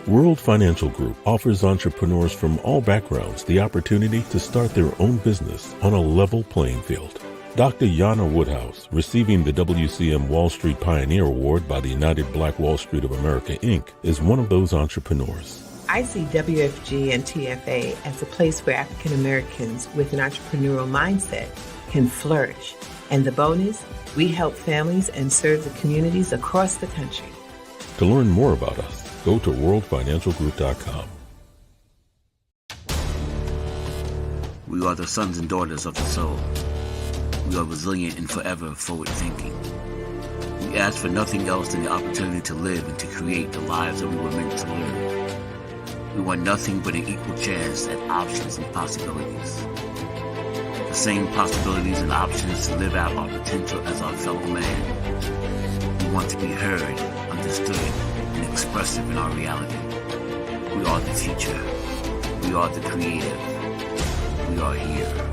World Financial Group offers entrepreneurs from all backgrounds the opportunity to start their own business on a level playing field. Dr. Yana Woodhouse, receiving the WCM Wall Street Pioneer Award by the United Black Wall Street of America, Inc., is one of those entrepreneurs. I see WFG and TFA as a place where African Americans with an entrepreneurial mindset can flourish. And the bonus, we help families and serve the communities across the country. To learn more about us, go to worldfinancialgroup.com. We are the sons and daughters of the soul. We are resilient and forever forward-thinking. We ask for nothing else than the opportunity to live and to create the lives that we were meant to live. We want nothing but an equal chance at options and possibilities. The same possibilities and options to live out our potential as our fellow man. We want to be heard, understood, and expressive in our reality. We are the future. We are the creative. We are here.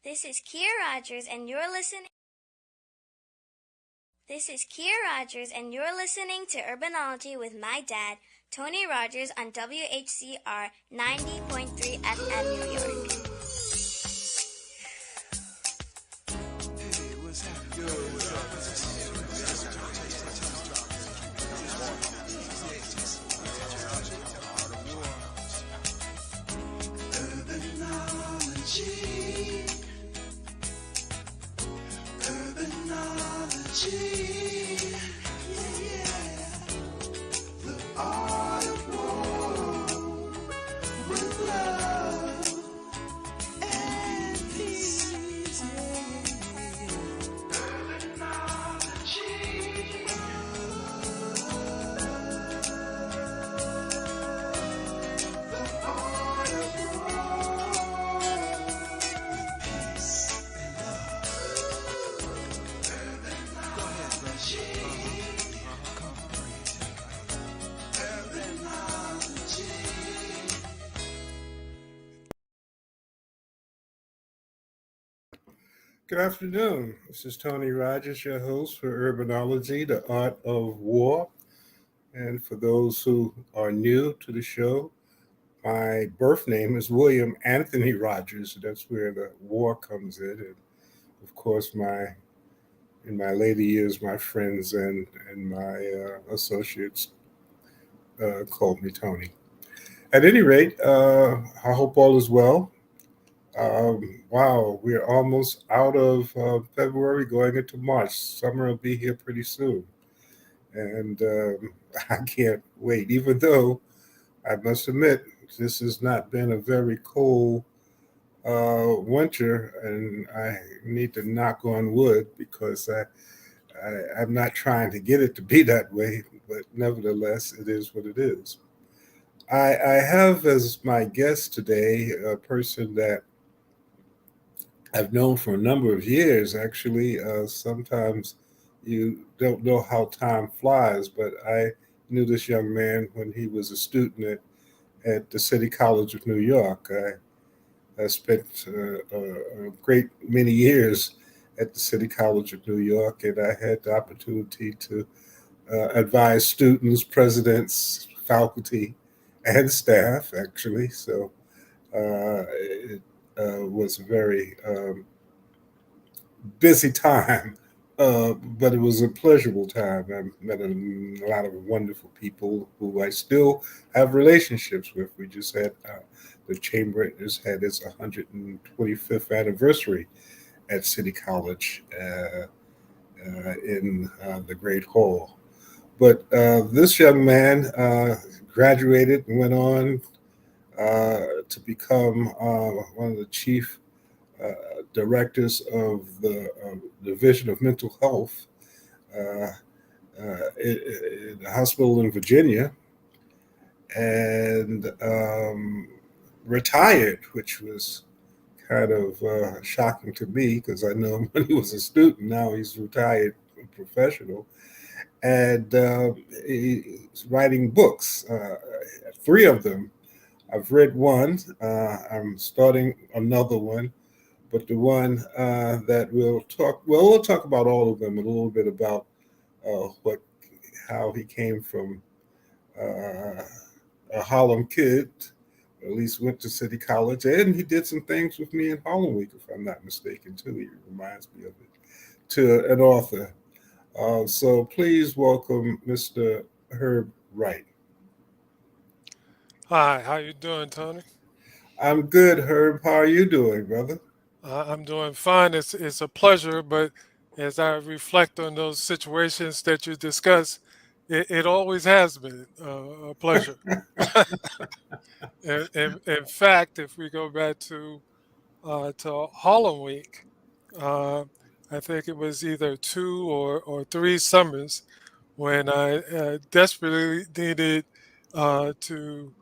This is Kia Rogers, and you're listening. This is Kia Rogers, and you're listening to Urbanology with my dad, Tony Rogers, on WHCR 90.3 FM, New York. Hey, what's happening? What's Good afternoon. This is Tony Rogers, your host for Urbanology, the Art of War. And for those who are new to the show, my birth name is William Anthony Rogers. That's where the war comes in. And of course, in my later years, my friends and my associates called me Tony. At any rate, I hope all is well. Wow, we're almost out of February, going into March. Summer will be here pretty soon. And I can't wait, even though I must admit, this has not been a very cold winter, and I need to knock on wood because I'm not trying to get it to be that way, but nevertheless, it is what it is. I have as my guest today a person that I've known for a number of years, actually. Sometimes you don't know how time flies, but I knew this young man when he was a student at the City College of New York. I spent a great many years at the City College of New York, and I had the opportunity to advise students, presidents, faculty, and staff, actually. So it was a very busy time, but it was a pleasurable time. I met a lot of wonderful people who I still have relationships with. We just had the Chamber just had its 125th anniversary at City College in the Great Hall. But this young man graduated and went on to become one of the chief directors of the Division of Mental Health in the hospital in Virginia, and retired, which was kind of shocking to me because I know him when he was a student. Now he's retired professional, and he's writing books. Three of them. I've read one. I'm starting another one, but the one that we'll talk about all of them, a little bit about what how he came from uh, a Harlem kid, at least went to City College, and he did some things with me in Harlem Week, if I'm not mistaken, too. He reminds me of it, to an author. So please welcome Mr. Herb Wright. Hi, how you doing, Tony? I'm good, Herb. How are you doing, brother? I'm doing fine. It's a pleasure, but as I reflect on those situations that you discuss, it always has been a pleasure. In fact, if we go back to Harlem Week, uh, I think it was either two or three summers when I desperately needed to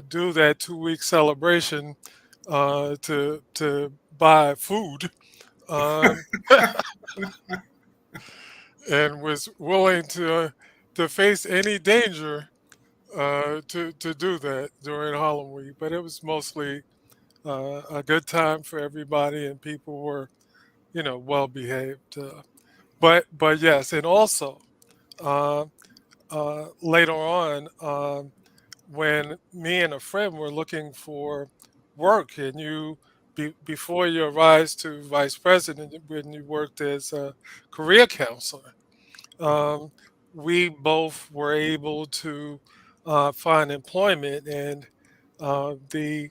do that 2 week celebration to buy food, um, and was willing to face any danger to do that during Halloween Week. But it was mostly a good time for everybody, and people were, well behaved. But yes, and also uh, later on. When me and a friend were looking for work, and before you rise to vice president, when you worked as a career counselor, um, we both were able to find employment. And the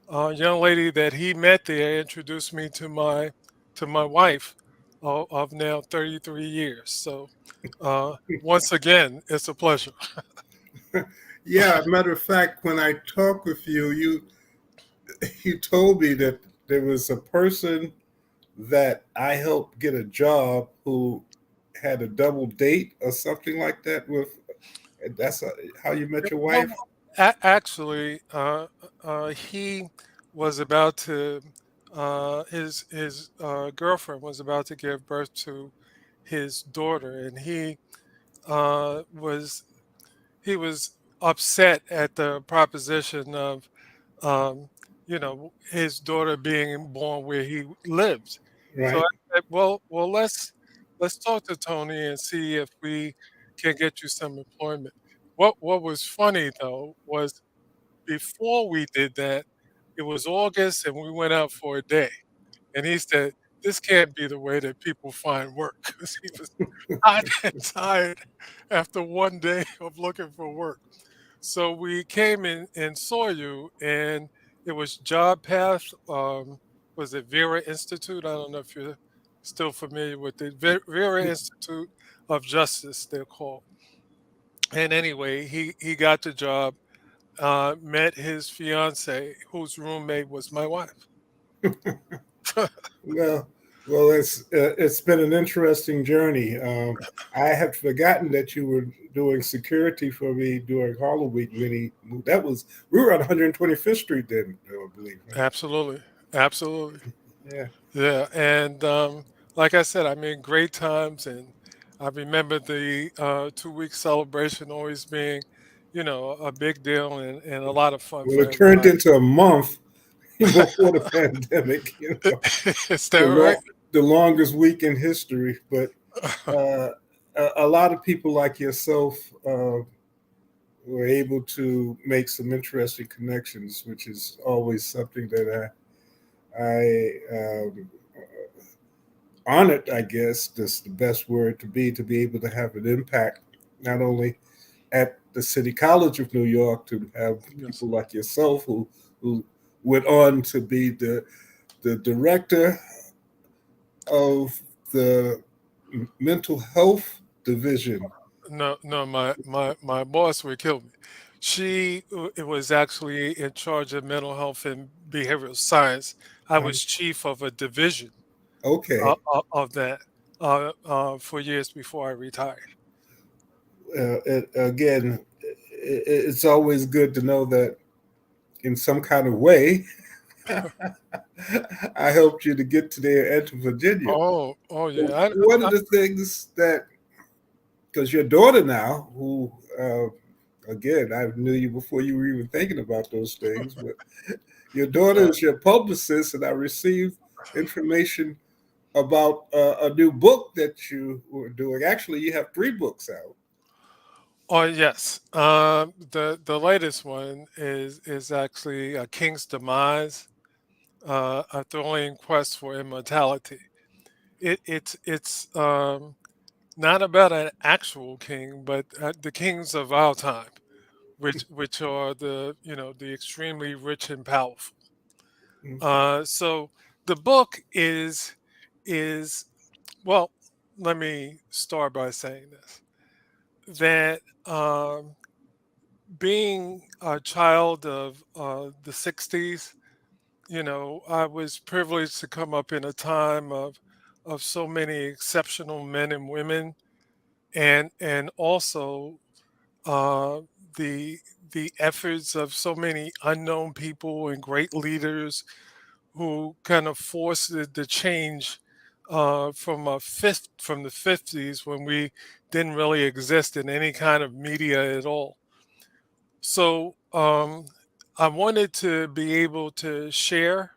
young lady that he met there introduced me to my wife of now 33 years. So once again, it's a pleasure. Yeah, matter of fact, when I talked with you, you told me that there was a person that I helped get a job who had a double date or something like that with. That's how you met your Well, wife. actually, he was about to. His girlfriend was about to give birth to his daughter, and was he was upset at the proposition of his daughter being born where he lived. So I Right. said, well, let's talk to Tony and see if we can get you some employment. What was funny though was before we did that, it was August and we went out for a day. And he said, "This can't be the way that people find work," 'cause he was hot and tired after one day of looking for work. So we came in and saw you, and it was Job Path. Was it Vera Institute? I don't know if you're still familiar with it. Vera Institute of Justice, they're called. And anyway, he got the job, met his fiance, whose roommate was my wife. Well, well, it's been an interesting journey. I had forgotten that you were doing security for me during Harlem Week when he moved. That was we were on 125th Street then, I believe. Right? Absolutely, absolutely. Yeah. Yeah, and like I said, I mean, great times, and I remember the 2 week celebration always being, a big deal and a lot of fun Well, for it turned everybody. into a month before the pandemic. Is that The right? the longest week in history. But uh, a lot of people like yourself were able to make some interesting connections, which is always something that I honored. I guess that's the best word to be able to have an impact not only at the City College of New York to have Yes. people like yourself who went on to be the director of the mental health division. No, no, my boss would kill me. It was actually in charge of mental health and behavioral science. I Um, was chief of a division okay, of that for years before I retired. again, it's always good to know that in some kind of way I helped you to get to there and to Virginia. Oh yeah. One of the things that, because your daughter now, who again, I knew you before you were even thinking about those things, but your daughter Uh, is your publicist, and I received information about a new book that you were doing. Actually, you have 3 books out. oh yes. The latest one is actually A King's Demise, a thrilling quest for immortality. It's not about an actual king, but the kings of our time, which are the extremely rich and powerful. So the book is well. Let me start by saying this: that being a child of the '60s, I was privileged to come up in a time of so many exceptional men and women, and also uh, the the efforts of so many unknown people and great leaders who kind of forced the change from the '50s, when we didn't really exist in any kind of media at all. So I wanted to be able to share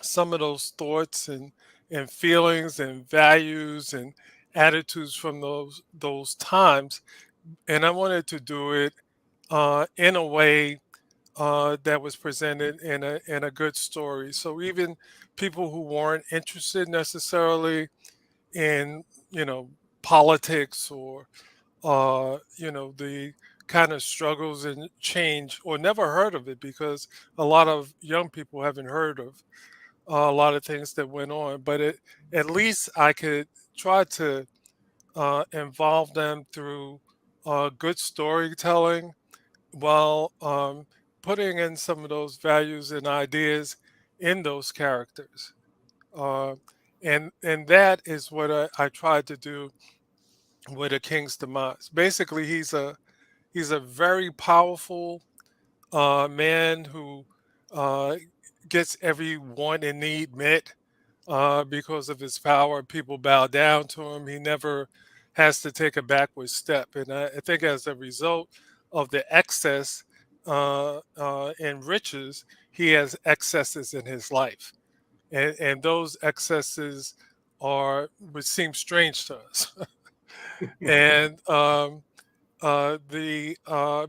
some of those thoughts and feelings and values and attitudes from those times, and I wanted to do it in a way that was presented in a good story. So even people who weren't interested necessarily in politics, or the kind of struggles and change, or never heard of it, because a lot of young people haven't heard of a lot of things that went on. But at least I could try to involve them through good storytelling, while putting in some of those values and ideas in those characters. Uh, and that is what I tried to do with A King's Demise. Basically, he's a very powerful man who uh, gets every want and need met because of his power. People bow down to him. He never has to take a backward step. And I think as a result of the excess in riches, he has excesses in his life. And those excesses would seem strange to us. And the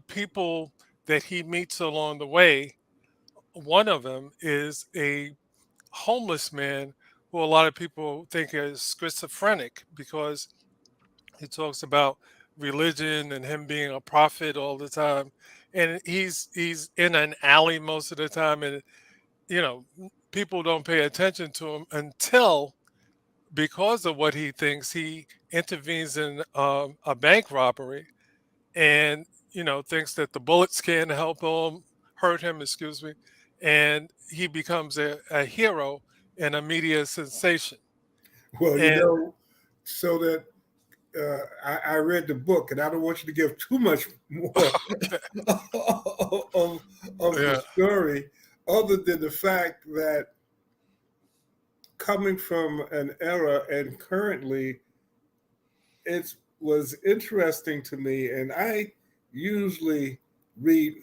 people that he meets along the way, one of them is a homeless man who a lot of people think is schizophrenic, because he talks about religion and him being a prophet all the time, and he's in an alley most of the time, and people don't pay attention to him until, because of what he thinks, he intervenes in a bank robbery, and thinks that the bullets can't hurt him, excuse me, and he becomes a hero and a media sensation. Well, And so that I read the book, and I don't want you to give too much more of, of the yeah, story, other than the fact that coming from an era and currently, it was interesting to me. And I usually read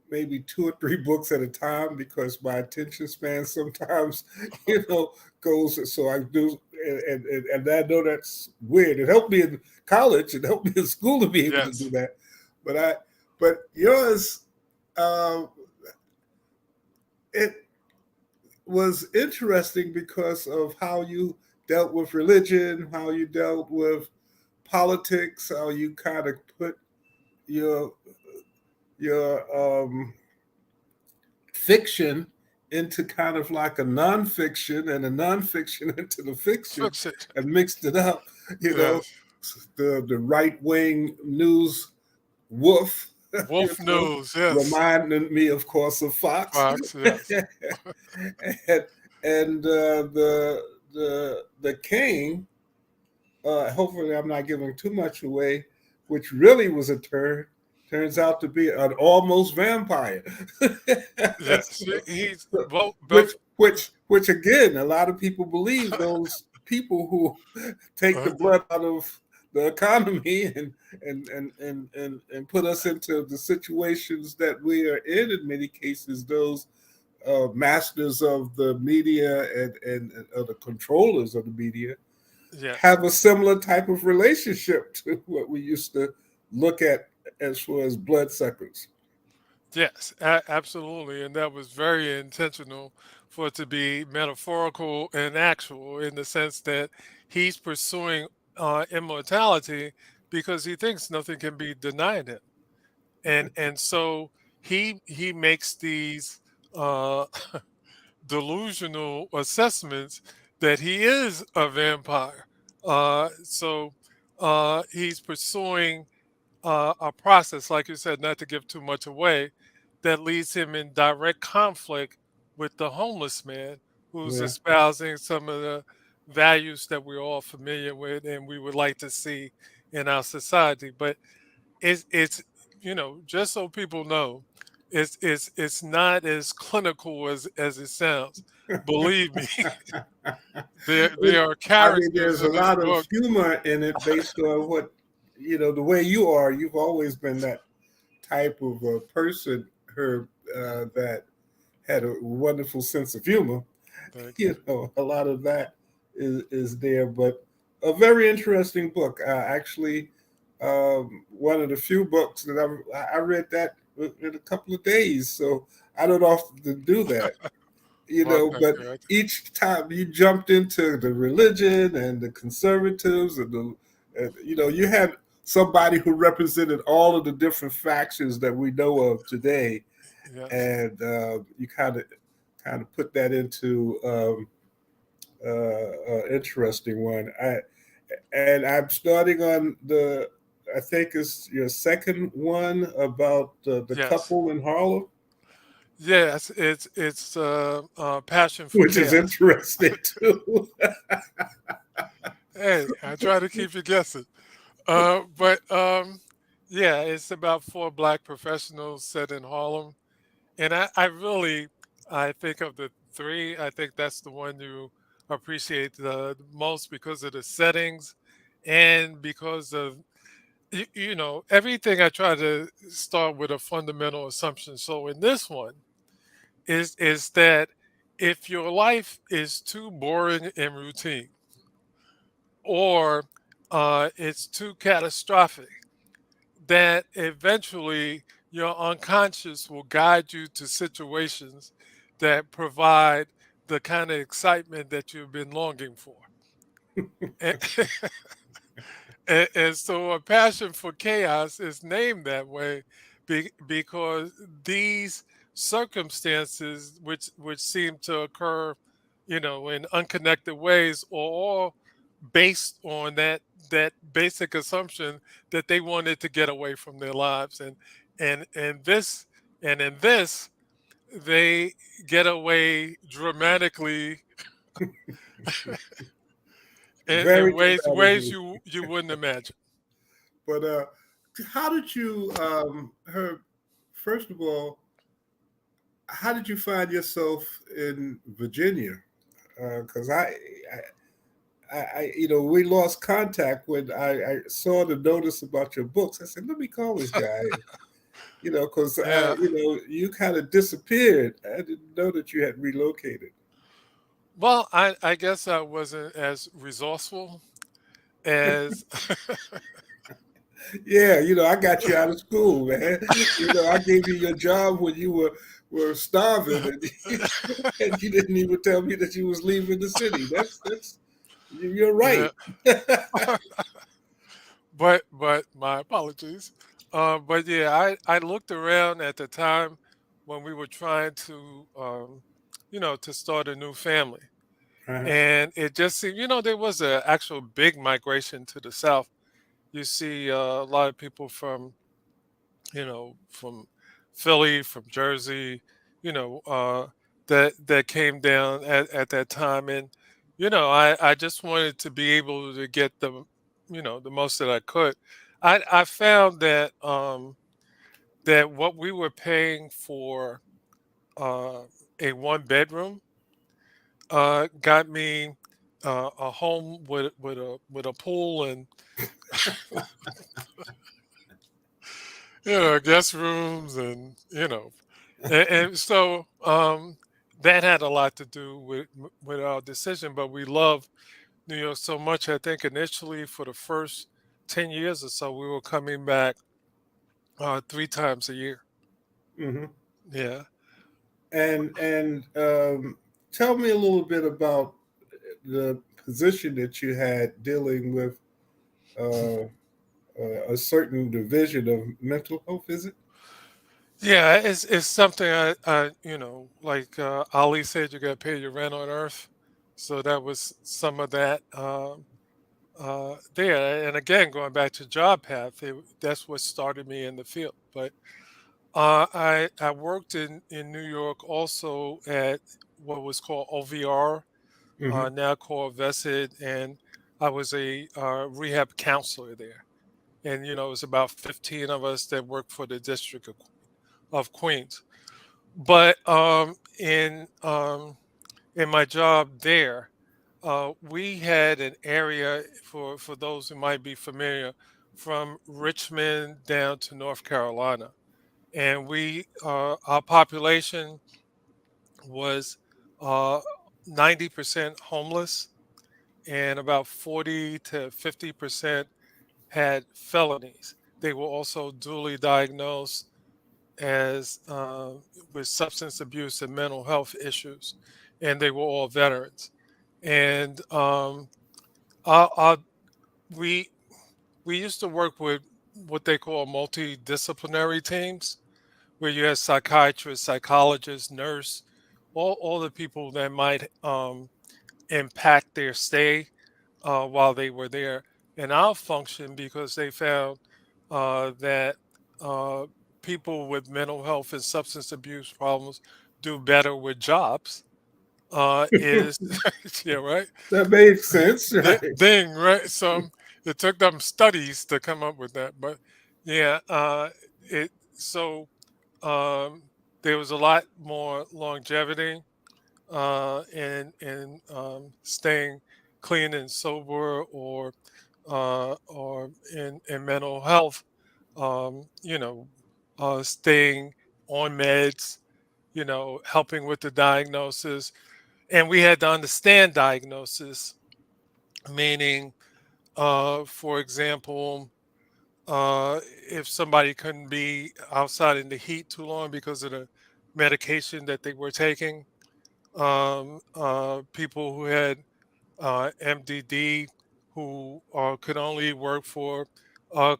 maybe 2 or 3 books at a time because my attention span sometimes, goes. So I do, and I know that's weird. It helped me in college. It helped me in school to be able to do yes, that. But yours, uh, it was interesting because of how you dealt with religion, how you dealt with politics, how you kind of put your your fiction into kind of like a nonfiction, and a nonfiction into the fiction, fix it. and mixed it up. You know, Yes, the right wing news wolf, Wolf News. Yes, reminding me, of course, of Fox, Fox. Yes, and, and the king. Hopefully, I'm not giving too much away, which really was a turn. turns out to be an almost vampire. Yes, he's which both. which again, a lot of people believe those people who take the uh, blood out of the economy and put us into the situations that we are in many cases, those masters of the media and the controllers of the media yes, have a similar type of relationship to what we used to look at as far as bloodsuckers. yes, absolutely, and that was very intentional for it to be metaphorical and actual in the sense that he's pursuing immortality because he thinks nothing can be denied him, and so he makes these uh, delusional assessments that he is a vampire. So he's pursuing a process, like you said, not to give too much away, that leads him in direct conflict with the homeless man who's Yeah. espousing some of the values that we're all familiar with and we would like to see in our society. But it's just so people know, it's not as clinical as it sounds. Believe me, there are I mean, characters there's a in this lot of book. humor in it based on what, the way you are. You've always been that type of a person, Herb, that had a wonderful sense of humor. Thank you. A lot of that is there, but a very interesting book. Actually, one of the few books that I read that in a couple of days. So I don't often do that, Well, thank but you. each time you jumped into the religion and the conservatives you had somebody who represented all of the different factions that we know of today, Yes. and you kind of put that into interesting one. I'm starting on I think it's your second one about the Yes. couple in Harlem, Yes, it's passion for which is chaos. interesting too. Hey, I try to keep you guessing. But yeah, it's about four black professionals set in Harlem, and I think of the three. I think that's the one you appreciate the most because of the settings, and because of everything. I try to start with a fundamental assumption. So in this one, is that if your life is too boring and routine, or it's too catastrophic, that eventually your unconscious will guide you to situations that provide the kind of excitement that you've been longing for. And, and so a passion for chaos is named that way because these circumstances which seem to occur, in unconnected ways are all based on that basic assumption that they wanted to get away from their lives and in this they get away dramatically in Very ways dramatically. you wouldn't imagine. But how did you, Herb? First of all, how did you find yourself in Virginia? Because we lost contact when I saw the notice about your books. I said, let me call this guy. Because Yeah. you kind of disappeared. I didn't know that you had relocated. Well, I guess I wasn't as resourceful as Yeah, I got you out of school, man. I gave you your job when you were starving, and you didn't even tell me that you was leaving the city. You're yeah. right. But my apologies. But yeah, I looked around at the time when we were trying to to start a new family. Uh-huh. And it just seemed, there was an actual big migration to the South. You see a lot of people from Philly, from Jersey, you know, uh, that came down at that time, and I just wanted to be able to get the most that I could. I found that that what we were paying for uh, a one bedroom got me a home with a pool and guest rooms and and so that had a lot to do with our decision. But we love New York so much. I think initially for the first 10 years or so, we were coming back 3 times a year. Hmm. Yeah. And tell me a little bit about the position that you had dealing with uh, a certain division of mental health. Is it? Yeah, it's something I like Ali said, you got to pay your rent on Earth. So that was some of that there. And again, going back to job path, that's what started me in the field. But I worked in New York also at what was called OVR, Hmm. now called Vested, and I was a rehab counselor there. And it was about 15 of us that worked for the District of Queens. But in my job there, we had an area for those who might be familiar from Richmond down to North Carolina, and our population was uh, 90% homeless, and about 40 to 50% had felonies. They were also duly diagnosed as with substance abuse and mental health issues, and they were all veterans. And our, we we used to work with what they call multidisciplinary teams, where you have psychiatrists, psychologists, nurse, all the people that might impact their stay while they were there. And our function, because they found that uh, people with mental health and substance abuse problems do better with jobs, is yeah, right. That makes sense, right? Thing, right? So it took them studies to come up with that, but yeah, it so um, there was a lot more longevity in staying clean and sober, or in mental health, staying on meds, helping with the diagnosis, and we had to understand diagnosis, meaning, for example, if somebody couldn't be outside in the heat too long because of the medication that they were taking, people who had MDD who could only work for a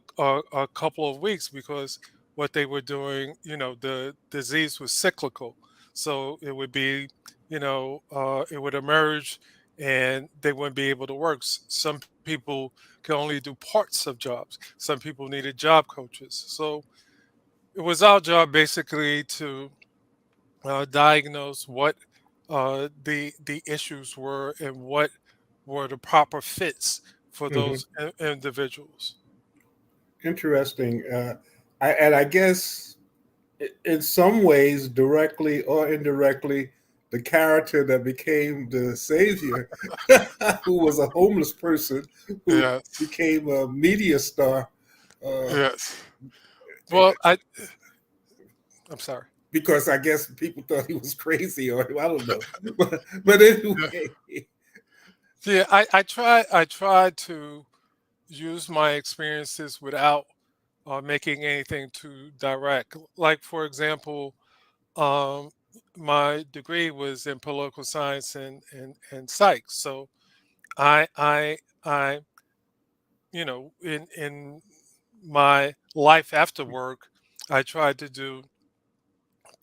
couple of weeks because what they were doing, the disease was cyclical. So it would be, it would emerge and they wouldn't be able to work. Some people could only do parts of jobs. Some people needed job coaches. So it was our job basically to diagnose what the issues were and what were the proper fits for Hmm. those individuals. Interesting. And I guess in some ways, directly or indirectly, the character that became the savior, who was a homeless person who Yes, became a media star, uh, yes. Well, I'm sorry. because I guess people thought he was crazy, or I don't know. But Yeah, anyway, yeah. I try to use my experiences without making anything too direct. Like for example, um, my degree was in political science and psych. So I in my life after work, I tried to do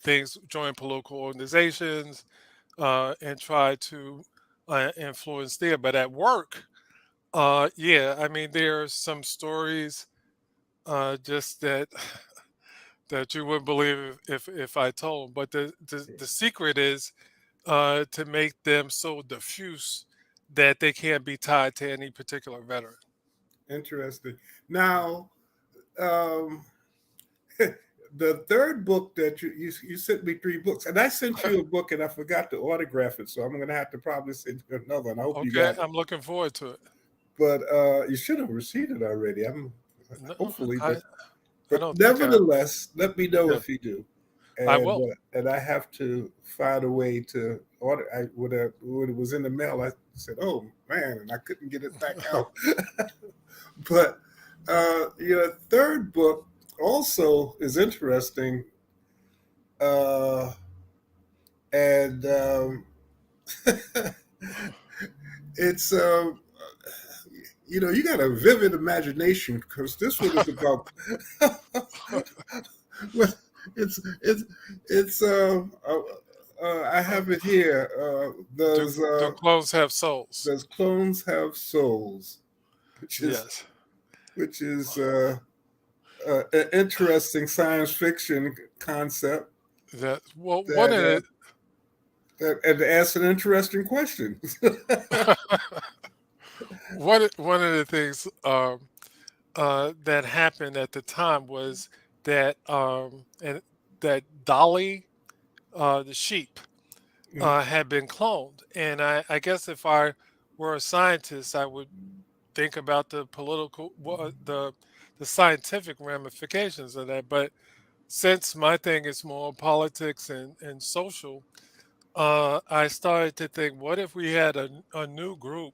things, join political organizations, and try to influence there. But at work, yeah, I mean, there are some stories just that you wouldn't believe if I told. But the secret is to make them so diffuse that they can't be tied to any particular veteran. interesting. Now, um, the third book that you sent me 3 books, and I sent you a book and I forgot to autograph it, so I'm going to have to probably send you another one. I hope you Okay, got it. I'm looking forward to it. But you should have received it already. No, Hopefully, I I but don't think I. nevertheless, let me know Yeah, if you do. I And will. I have to find a way to order. When it was in the mail, I said, "Oh man," and I couldn't get it back out. But your third book also is interesting, uh, and it's you got a vivid imagination because this one is about well, it's I have it here. Do clones have souls? Does clones have souls? Which is Yes. which is an interesting science fiction concept That well, one that of the and asks an interesting question. one of the things that happened at the time was that and that Dolly, the sheep, had been cloned, and I guess if I were a scientist, I would think about the political, the scientific ramifications of that. But since my thing is more politics and social, I started to think, what if we had a new group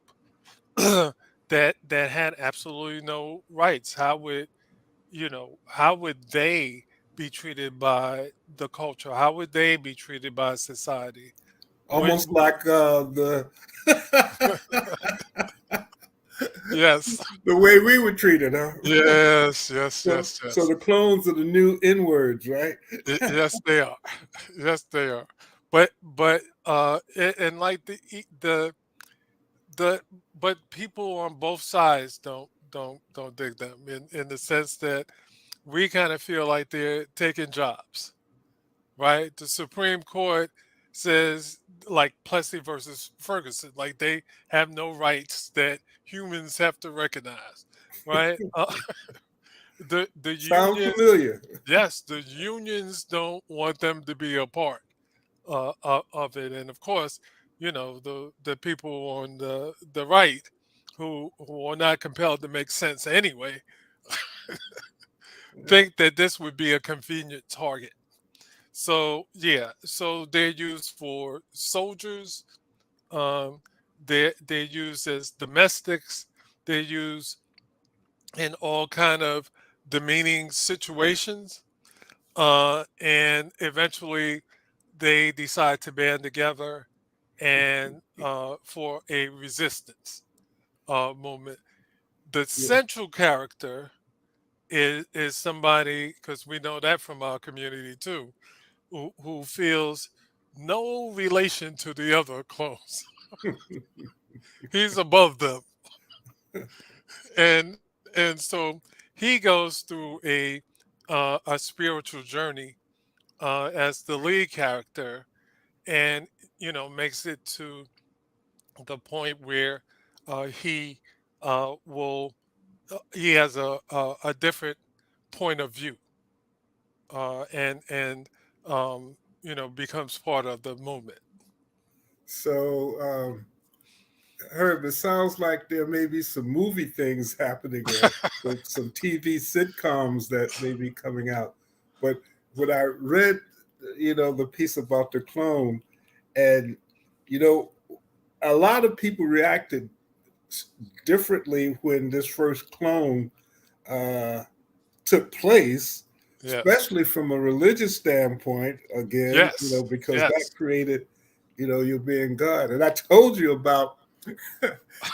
that had absolutely no rights? How would they be treated by the culture? How would they be treated by society? Would Almost like the yes, the way we were treated, huh? yes, yes, yes, So yes. the clones are the new N words, right? Yes, they are. Yes, they are. But like the but people on both sides don't dig them in the sense that we kind of feel like they're taking jobs, right? The Supreme Court says like Plessy versus Ferguson, like they have no rights that humans have to recognize, right? The Sound unions, familiar? yes, the unions don't want them to be a part of it, and of course, the people on the right who are not compelled to make sense anyway think that this would be a convenient target. So yeah, so they're used for soldiers. Um, they're used as domestics. They're used in all kind of demeaning situations, and eventually they decide to band together and for a resistance movement. The Yeah. central character is somebody, because we know that from our community too, who feels no relation to the other clones. He's above them, and so he goes through a spiritual journey as the lead character, and makes it to the point where he will he has a different point of view, and becomes part of the movement. So, Herb, it sounds like there may be some movie things happening or some TV sitcoms that may be coming out. But when I read, the piece about the clone, and you know, a lot of people reacted differently when this first clone uh, took place, Yes, especially from a religious standpoint. Again, yes, because that yes. created, you being God. And I told you about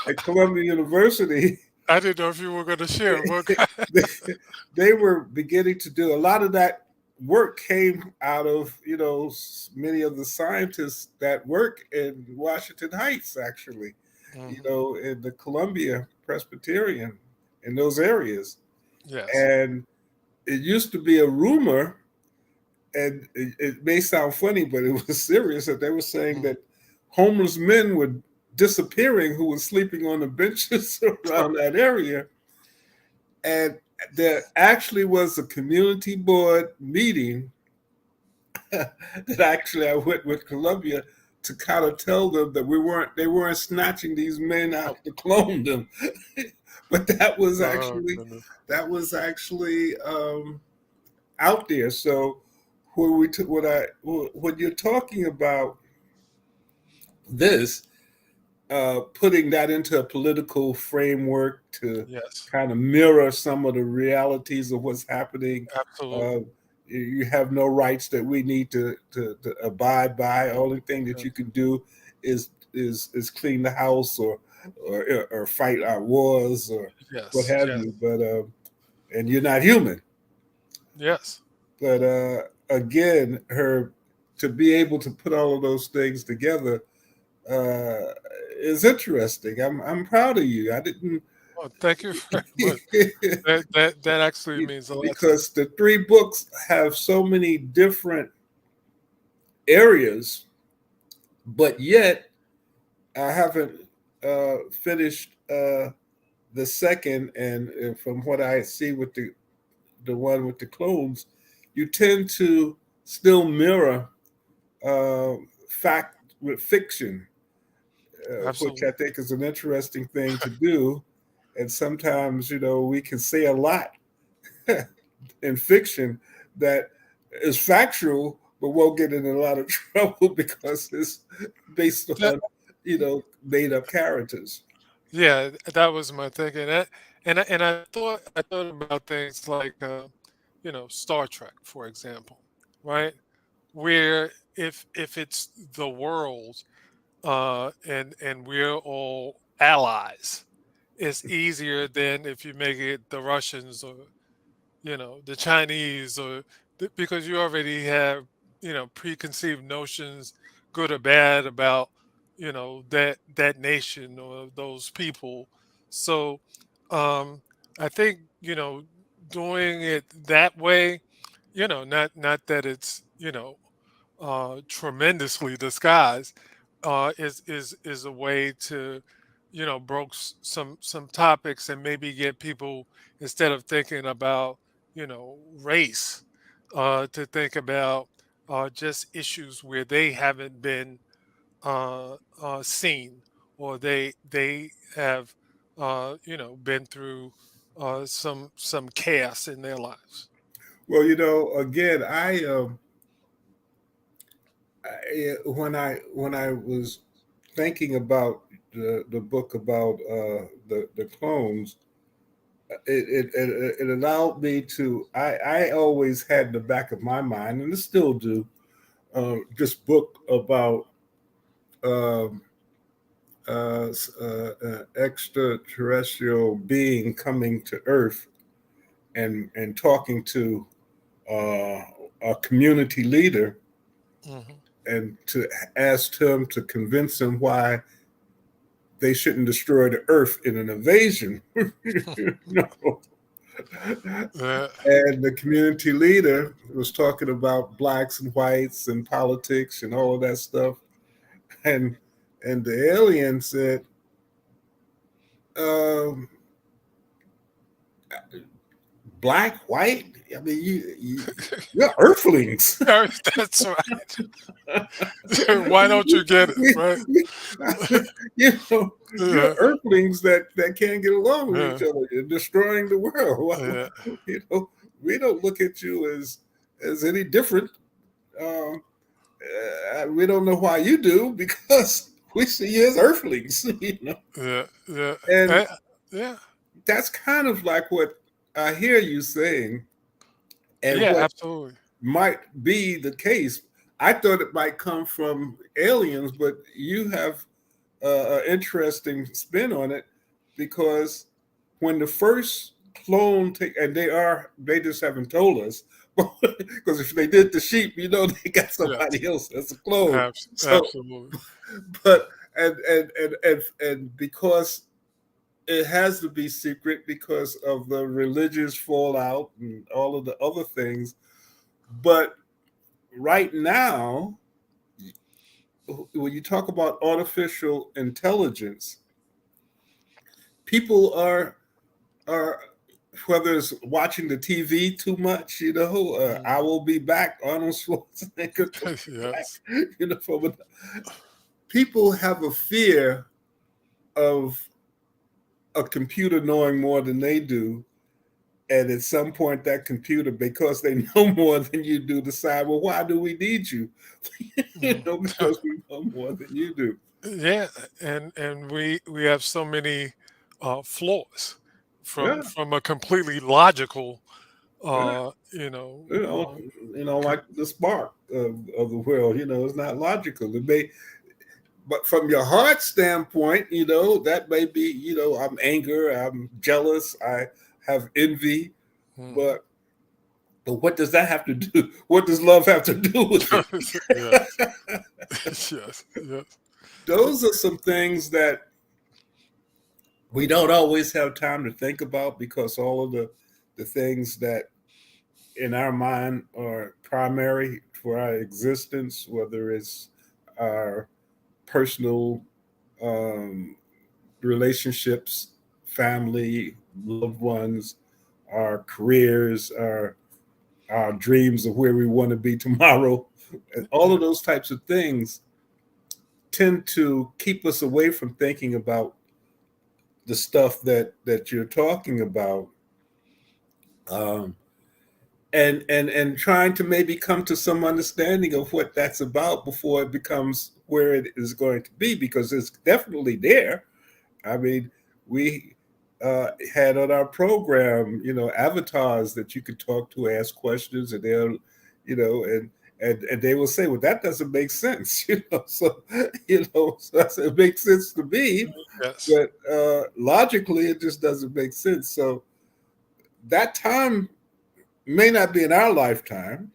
at Columbia University, I didn't know if you were going to share. they, they were beginning to do a lot of that work came out of many of the scientists that work in Washington Heights, actually, Mhm. in the Columbia Presbyterian in those areas. Yes. And it used to be a rumor, and it may sound funny, but it was serious, that they were saying Mhm. that homeless men were disappearing who were sleeping on the benches around that area. And there actually was a community board meeting that actually I went with Columbia to kind of tell them that they weren't snatching these men out to clone them. But Oh goodness. that was actually out there. So when we took when you're talking about this, putting that into a political framework to Yes, kind of mirror some of the realities of what's happening. absolutely. Uh, you have no rights that we need to abide by. Only thing that Yes, you can do is clean the house or fight our wars or what yes, have yes, you. But and you're not human. yes. But again, her to be able to put all of those things together uh, is interesting. I'm proud of you. I didn't Oh, thank you very much. That actually means a lot to me. because the three books have so many different areas, but yet I haven't finished the second. And from what I see with the one with the clones, you tend to still mirror uh, fact with fiction, which I Absolutely. think is an interesting thing to do. And sometimes, we can say a lot in fiction that is factual, but won't get in a lot of trouble because it's based That on, made up characters. yeah, that was my thinking. And I thought about things like Star Trek, for example, right? Where if it's the world and we're all allies, it's easier than if you make it the Russians or the Chinese or because you already have preconceived notions, good or bad, about that nation or those people. So I think doing it that way, not that it's tremendously disguised, is a way to broach some topics and maybe get people, instead of thinking about race, to think about just issues where they haven't been seen, or they have been through some chaos in their lives. Well, again, when I was thinking about the book about the clones, it allowed me to. I always had in the back of my mind, and I still do, this book about um, extraterrestrial being coming to Earth and talking to uh, a community leader Hmm. and to ask him to convince him why they shouldn't destroy the Earth in an invasion. No. Yeah, And the community leader was talking about blacks and whites and politics and all of that stuff. And the alien said, um, black, white. I mean, you're Earthlings. that's right. Why don't you get it, right? You're Yeah, Earthlings that can't get along with yeah, each other. You're destroying the world. yeah, you know, we don't look at you as any different. Um, we don't know why you do because we see you as Earthlings. yeah, yeah, And yeah, that's kind of like what I hear you saying, and yeah, what absolutely. might be the case. I thought it might come from aliens, but you have an interesting spin on it because when the first clone take, and they just haven't told us because if they did the sheep, they got Yes, somebody else as a clone. So, absolutely. but and because it has to be secret because of the religious fallout and all of the other things. But right now, when you talk about artificial intelligence, people are whether it's watching the TV too much, I Mm. will be back. Arnold Schwarzenegger coming back. Yes. People have a fear of a computer knowing more than they do, and at some point that computer, because they know more than you do, decide, well, why do we need you? Mm. Because we know more than you do. Yeah, and we have so many flaws Yeah, from a completely logical yeah. uh, you know You know, uh, like the spark of the world. It's not logical. It may, but from your heart standpoint, that may be, I'm anger, I'm jealous, I have envy, mhm. but what does that have to do? What does love have to do with it? Yes. Yes, yes. Those are some things that we don't always have time to think about, because all of the things that in our mind are primary for our existence, whether it's our personal um, relationships, family, loved ones, our careers, our dreams of where we want to be tomorrow, and all Yeah. of those types of things tend to keep us away from thinking about the stuff that you're talking about, um, and trying to maybe come to some understanding of what that's about before it becomes where it is going to be, because it's definitely there. I mean, we had on our program, avatars that you could talk to, ask questions, and they'll, and they will say, "Well, that doesn't make sense," So, so I said, it makes sense to me, Yes. but logically, it just doesn't make sense. So that time may not be in our lifetime,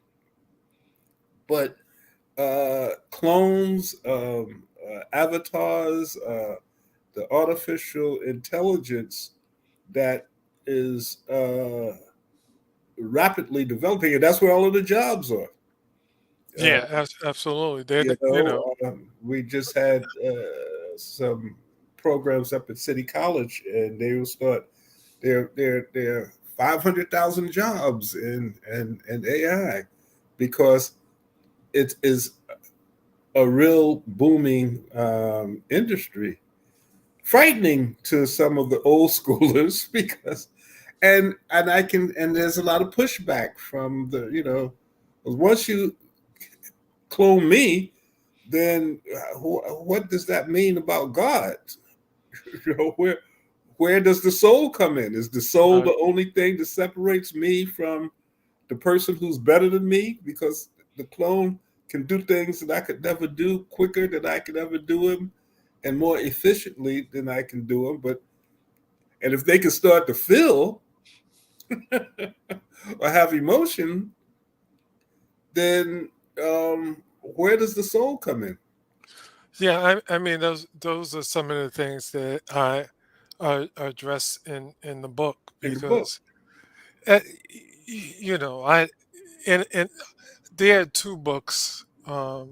but clones, avatars, the artificial intelligence that is rapidly developing, and that's where all of the jobs are. Uh, Yeah, absolutely. Then. we just had some programs up at City College, and they will start. They're 500,000 jobs in AI, because it is a real booming industry, frightening to some of the old schoolers, because and there's a lot of pushback from the, 'cause once you clone me, then what does that mean about God? Where does the soul come in? Is the soul Right. the only thing that separates me from the person who's better than me? Because the clone can do things that I could never do, quicker than I could ever do them, and more efficiently than I can do them. And if they can start to feel or have emotion, then where does the soul come in? Yeah, I mean those are some of the things that I address in the book In the book. because I and there are two books uh,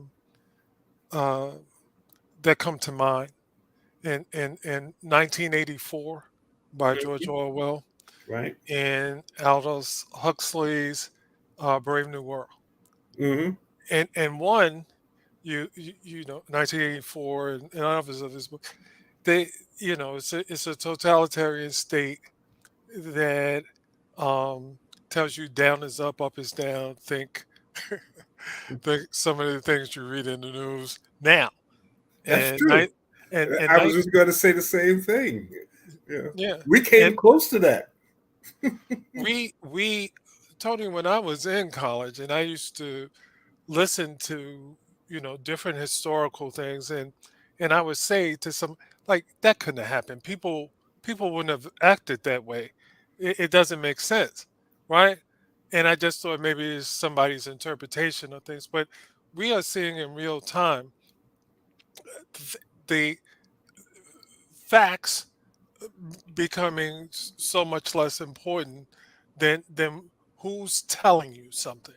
that come to mind in 1984 by George Mhm. Orwell Right. and Aldous Huxley's Brave New World. Hmm. And one, 1984 and others of his books, they, it's a totalitarian state that tells you down is up is down. Think some of the things you read in the news now. That's And true. night and I was night, just going to say the same thing. Yeah. yeah. We And came close to that. we Tony, when I was in college and I used to listen to different historical things and I would say to some like that couldn't have happened. People wouldn't have acted that way. It doesn't make sense, right? And I just thought maybe it's somebody's interpretation of things, but we are seeing in real time the facts becoming so much less important than who's telling you something.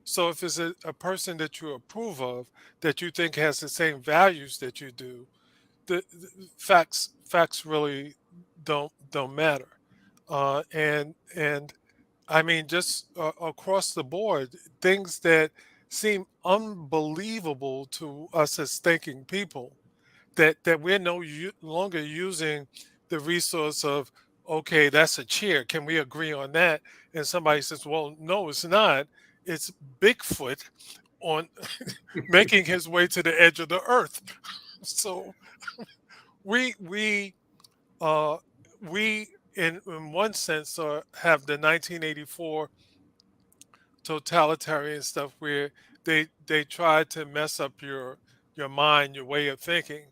So if it's a person that you approve of, that you think has the same values that you do, the facts really don't matter. And I mean, just across the board, things that seem unbelievable to us as thinking people, that we're longer using the resource of, okay, that's a chair. Can we agree on that? And somebody says, well, no, it's not. It's Bigfoot on making his way to the edge of the earth. So we we uh, we in one sense have the 1984 totalitarian stuff where they try to mess up your mind, your way of thinking,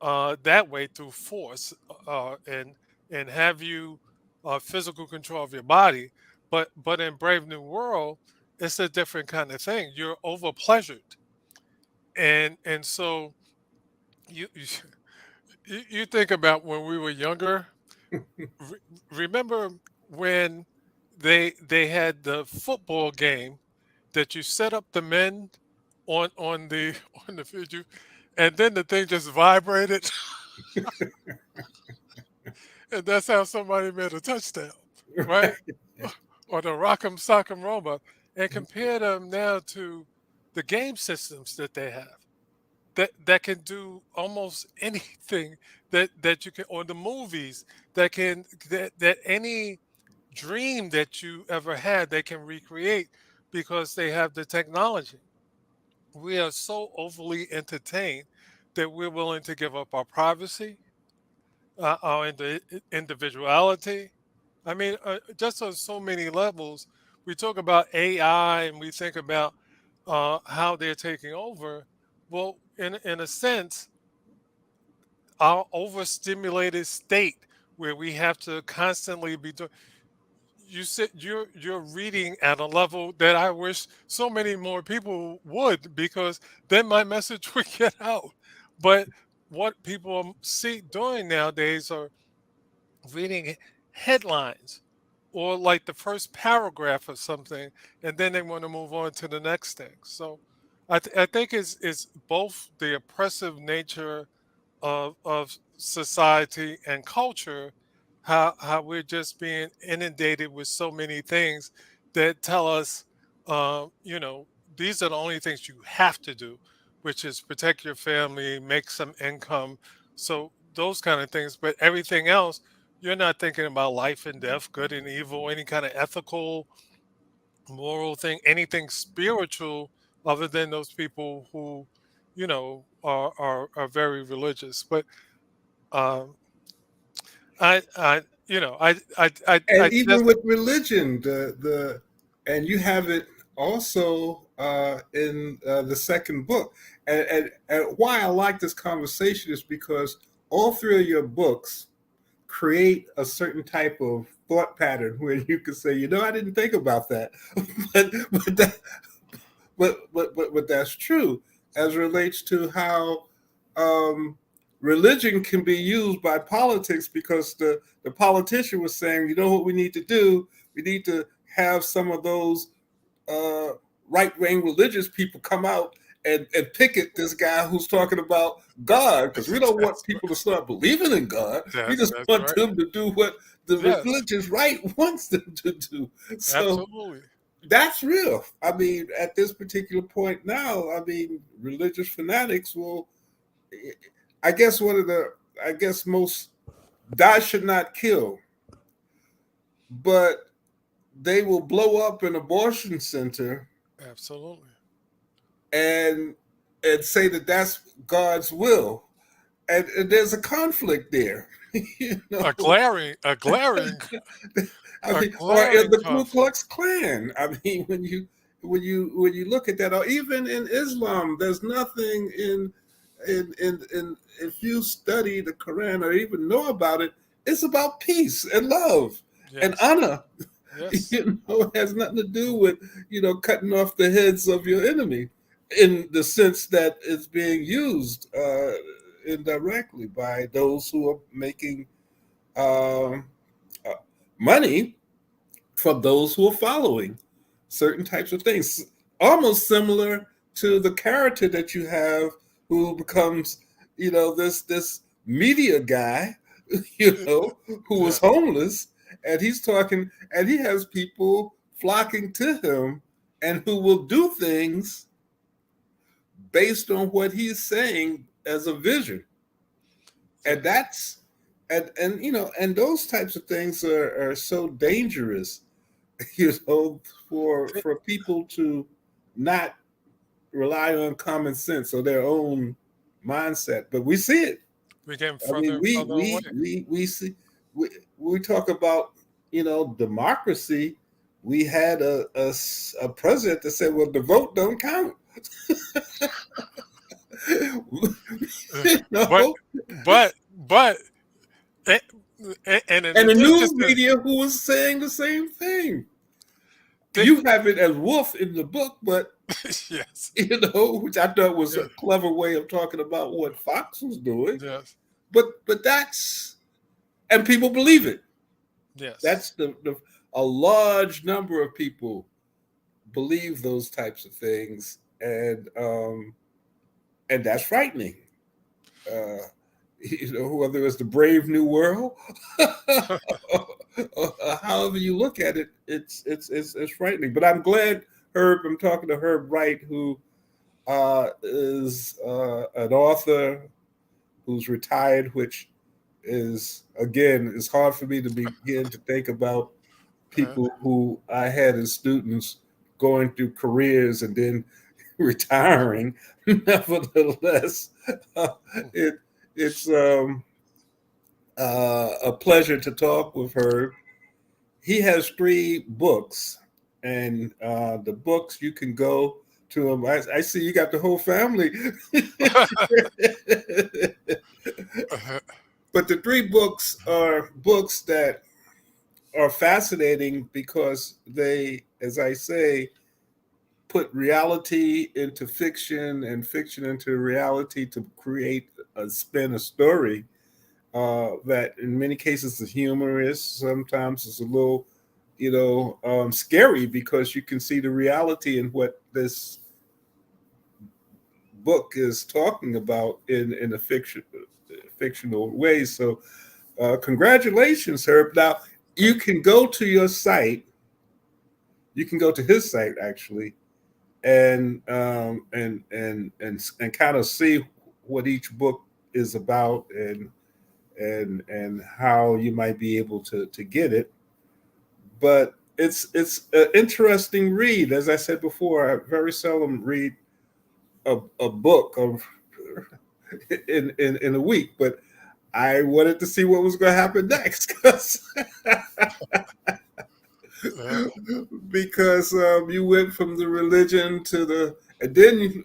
that way through force, and have you physical control of your body. But in Brave New World, it's a different kind of thing. You're over pleasured, and so you you think about when we were younger. Re- Remember when they had the football game that you set up the men on the on the field, and then the thing just vibrated, and that's how somebody made a touchdown, right? Or the Rock'em Sock'em Robot, and compare them now to the game systems that they have that can do almost anything that you can, or the movies that any dream that you ever had they can recreate because they have the technology. We are so overly entertained that we're willing to give up our privacy, our individuality. I mean, just on so many levels. We talk about AI and we think about how they're taking over. Well, in a sense, our overstimulated state where we have to constantly be doing. You said you're reading at a level that I wish so many more people would, because then my message would get out. But what people see doing nowadays are reading headlines or like the first paragraph of something, and then they want to move on to the next thing. So I think it's both the oppressive nature of society and culture, how we're just being inundated with so many things that tell us, you know, these are the only things you have to do, which is protect your family, make some income, so those kind of things. But everything else, you're not thinking about life and death, good and evil, any kind of ethical, moral thing, anything spiritual, other than those people who, you know, are very religious. But um, I And just even with religion, the and you have it also in the second book. And why I like this conversation is because all three of your books create a certain type of thought pattern where you can say, you know, I didn't think about that, but that, but that's true as relates to how um, religion can be used by politics, because the politician was saying, you know what we need to do? We need to have some of those uh, right wing religious people come out and picket this guy who's talking about God, because we don't want that's people to start believing in God. We just that's want right. them to do what the Yes, religious right wants them to do. So absolutely. that's real. I mean, at this particular point now, I mean, religious fanatics will, I guess, I guess most, die should not kill, but they will blow up an abortion center Absolutely. and say that that's God's will. And there's a conflict there, you know. A glaring, I a mean, or in glaring the Ku conflict. Klux Klan. I mean, when you look at that, or even in Islam, there's nothing in if you study the Quran or even know about it, it's about peace and love and Yes, honor. yes, You know, it has nothing to do with, you know, cutting off the heads of your enemy in the sense that it's being used indirectly by those who are making um, uh, money from those who are following certain types of things. Almost similar to the character that you have who becomes, you know, this media guy, you y- know, who was yes, homeless, and he's talking, and he has people flocking to him, and who will do things based on what he's saying as a vision. And Yes. that's and and those types of things are so dangerous, Th- for people to not rely on common sense or their own mindset. But we see it. We're getting I mean, further and further away. we see we talk about democracy. We had a president that said, "Well, the vote don't count." Uh, you But know, but eh, and in and the addition news to media who was saying the same thing. think, You have it as wolf in the book, but yes, which I thought was yeah, a clever way of talking about what Fox was doing. yes, But that's and people believe it. yes. That's the a large number of people believe those types of things, and that's frightening. Uh, whether it's the Brave New World, however you look at it, it's frightening. But I'm glad, Herb. I'm talking to Herb Wright, who is an author who's retired, which is again, it's hard for me to begin to think about Uh, people who I had as students going through careers and then retiring. Nevertheless, it it's a pleasure to talk with her. He has 3 books, and the books you can go to him. I see you got the whole family. But the 3 books are books that are fascinating because they, as I say, put reality into fiction and fiction into reality to create a story that in many cases is humorous. Sometimes it's a little, scary because you can see the reality in what this book is talking about in a fictional way. So, congratulations, Herb. Now you Thank you. can go to your site. You can go to his site actually, and kind of see what each book is about and how you might be able to get it. But it's an interesting read. As I said before, I very seldom read a book of in a week, but I wanted to see what was going to happen next Uh, because you went from the religion to the and then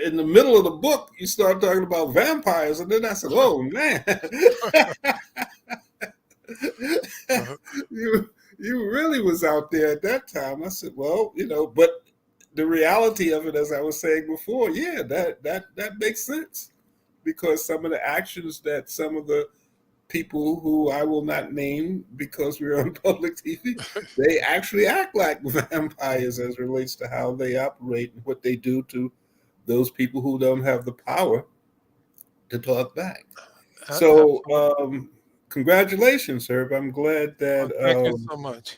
in the middle of the book you start talking about vampires, and then I said, "Oh man, uh, you you really was out there at that time." I said, "Well, but the reality of it, as I was saying before, yeah, that makes sense because some of the actions that some of the people who I will not name because we're on public TV, they actually act like vampires as relates to how they operate and what they do to those people who don't have the power to talk back." So, absolutely. congratulations, Herb. I'm glad that Thank you so much.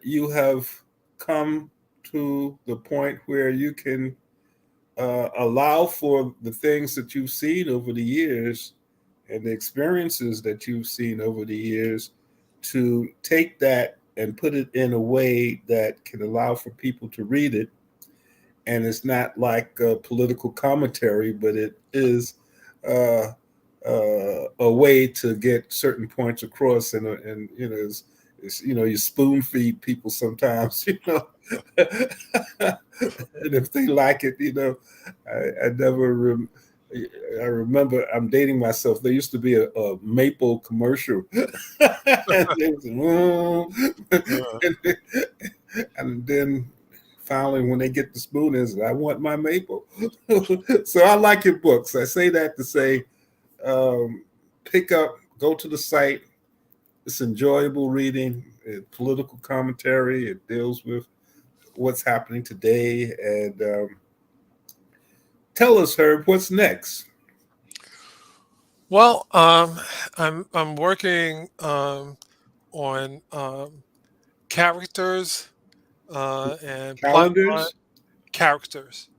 you have come to the point where you can allow for the things that you've seen over the years and the experiences that you've seen over the years to take that and put it in a way that can allow for people to read it. And it's not like a political commentary, but it is uh, a way to get certain points across. And you spoon feed people sometimes, and if they like it, I never. I remember I'm dating myself. There used to be a Maple commercial, and, it was, Uh, and then finally, when they get the spoon, is I want my Maple. So I like your books. I say that to say, pick up, go to the site. It's enjoyable reading. Political commentary. It deals with what's happening today. And tell us, Herb, what's next? well, I'm working. on characters and plot line Calendars? characters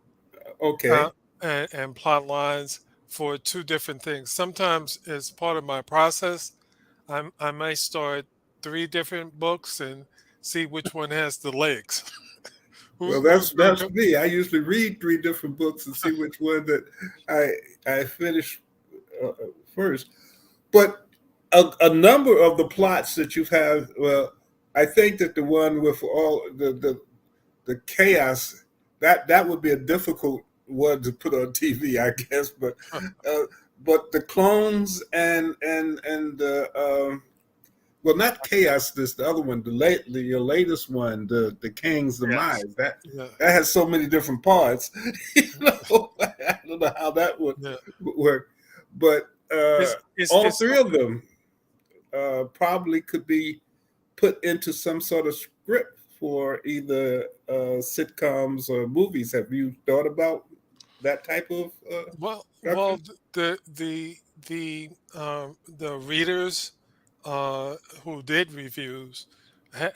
Okay. uh, and plot lines for two different things. Sometimes as part of my process, I might start three different books and see which one has the legs. Well, Who's gonna that's go? me. I usually read three different books and see which one that I finish first. But a number of the plots that you've had, well, I think that the one with all the chaos, that would be a difficult one to put on TV, I guess. Uh, but the clones and the well, not chaos. This the other one, your latest one, the King's Yes. Demise. Yeah. That has so many different parts. I don't know how that Yeah. would work, but all It's three of them probably could be put into some sort of script for either sitcoms or movies. Have you thought about that type of well, structure? the readers uh, who did reviews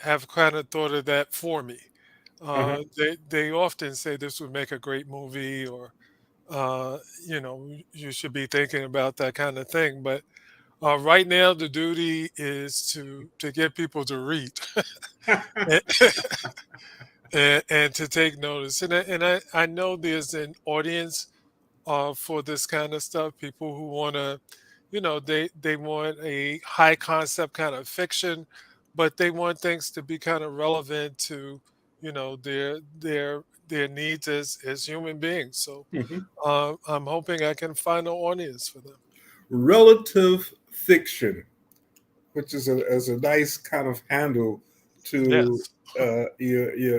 have kind of thought of that for me. Uh-huh. They often say this would make a great movie, or uh, you should be thinking about that kind of thing. But right now, the duty is to get people to read and, and to take notice. I know there's an audience for this kind of stuff. People who want to, they want a high concept kind of fiction, but they want things to be kind of relevant to, their needs as human beings. So Mhm. I'm hoping I can find an audience for them. Relative fiction, which is a nice kind of handle to Yes,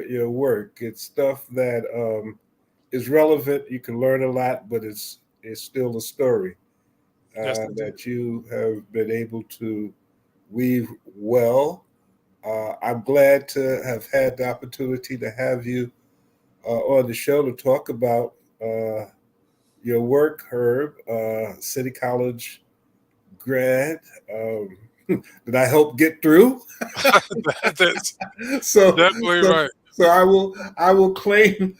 your work. It's stuff that is relevant. You can learn a lot, but it's still a story yes, indeed. that you have been able to weave well. I'm glad to have had the opportunity to have you on the show to talk about your work, Herb. City College grad um, that I helped get through. That's so definitely so right. so I will claim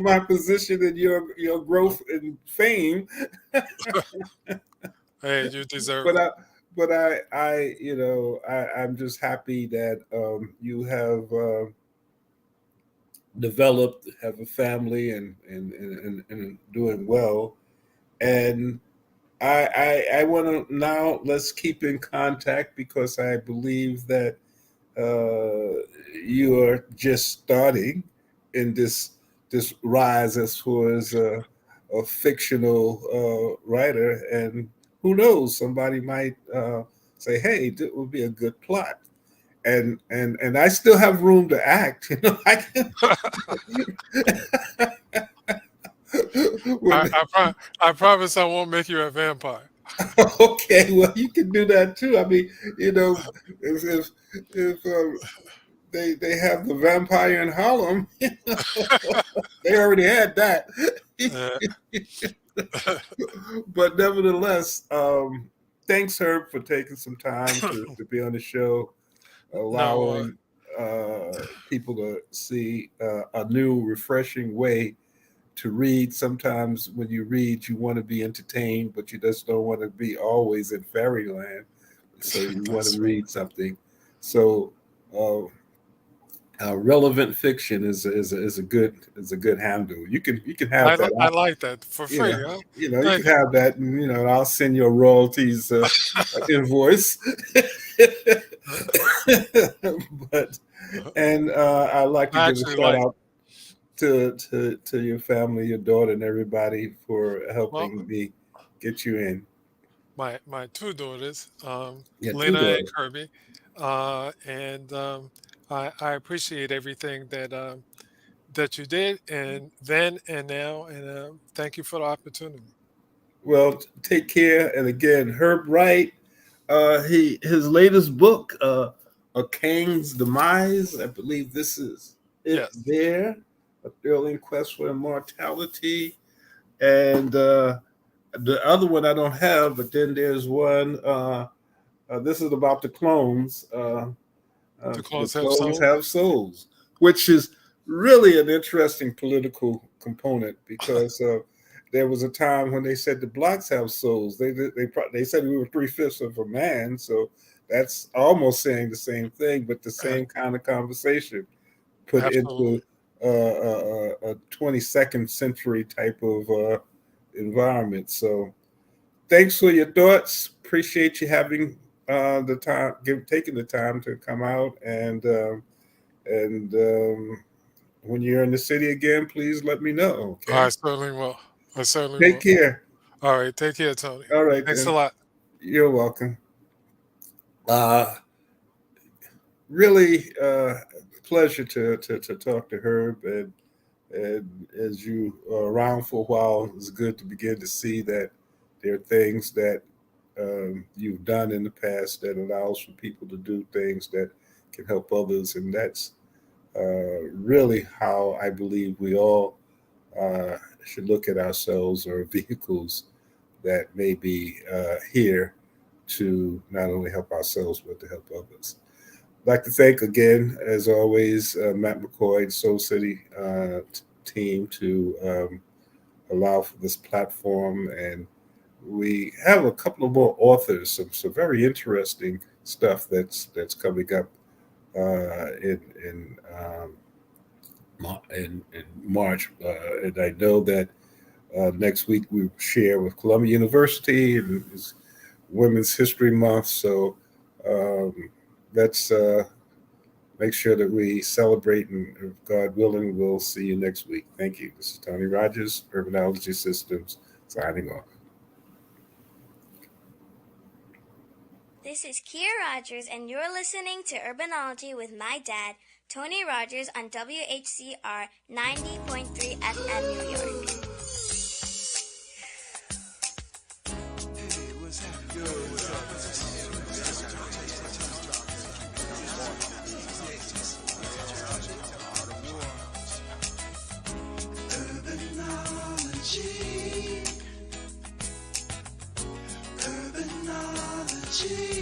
my position in your growth and fame. Hey, you deserve But it. I'm just happy that you have developed, have a family, and doing well. And I want to now, let's keep in contact because I believe that you are just starting in this rise as far as a fictional writer, and who knows, somebody might say, "Hey, that would be a good plot." And I still have room to act. I can. I, when I, pro- I promise I won't make you a vampire. Okay, well, you can do that too. I mean, you know, if they have the vampire in Harlem, they already had that. Uh, But nevertheless, thanks, Herb, for taking some time to be on the show, no, allowing people to see a new, refreshing way to read. Sometimes when you read, you want to be entertained, but you just don't want to be always in fairyland. So you want to that's right. read something. So uh, relevant fiction is a good handle. You can have that. I like that for You know free, huh? you Thank can have that, and I'll send you a royalties invoice. But you. and I'd like to I give a actually shout like. out to your family, your daughter, and everybody for Well, helping me get you in. my two daughters, Yeah, two Lena and daughters. Kirby, and I appreciate everything that you did, and then and now, and thank you for the opportunity. Well, take care. And again, Herb Wright, his latest book, A King's Demise. I believe this is it Yes, there. A thrilling quest for immortality. And the other one I don't have, but then there's one This is about the clones. The The clones have clones soul. have souls, which is really an interesting political component because there was a time when they said the blacks have souls. They said we were 3/5 of a man, so that's almost saying the same thing, but the A- same kind of conversation put Absolutely. into a 22nd century type of environment. So thanks for your thoughts. Appreciate you having the time, taking the time to come out and when you're in the city again, please let me know. I Okay. certainly will. I certainly Take will. care. All right. Take care, Tony. All right Thanks a then. lot. You're welcome. Uh, really pleasure to talk to Herb and as you are around for a while, it's good to begin to see that there are things that you've done in the past that allows for people to do things that can help others, and that's really how I believe we all should look at ourselves or vehicles that may be here to not only help ourselves but to help others. I'd like to thank again, as always, Matt McCoy, Soul City team to allow for this platform. And we have a couple of more authors, some very interesting stuff that's coming up in March. And I know that next week we share with Columbia University and it's Women's History Month. So let's make sure that we celebrate, and if God willing, we'll see you next week. Thank you. This is Tony Rogers, Urbanology Systems, signing off. This is Kia Rogers, and you're listening to Urbanology with my dad, Tony Rogers, on WHCR 90.3 FM New York. Urbanology.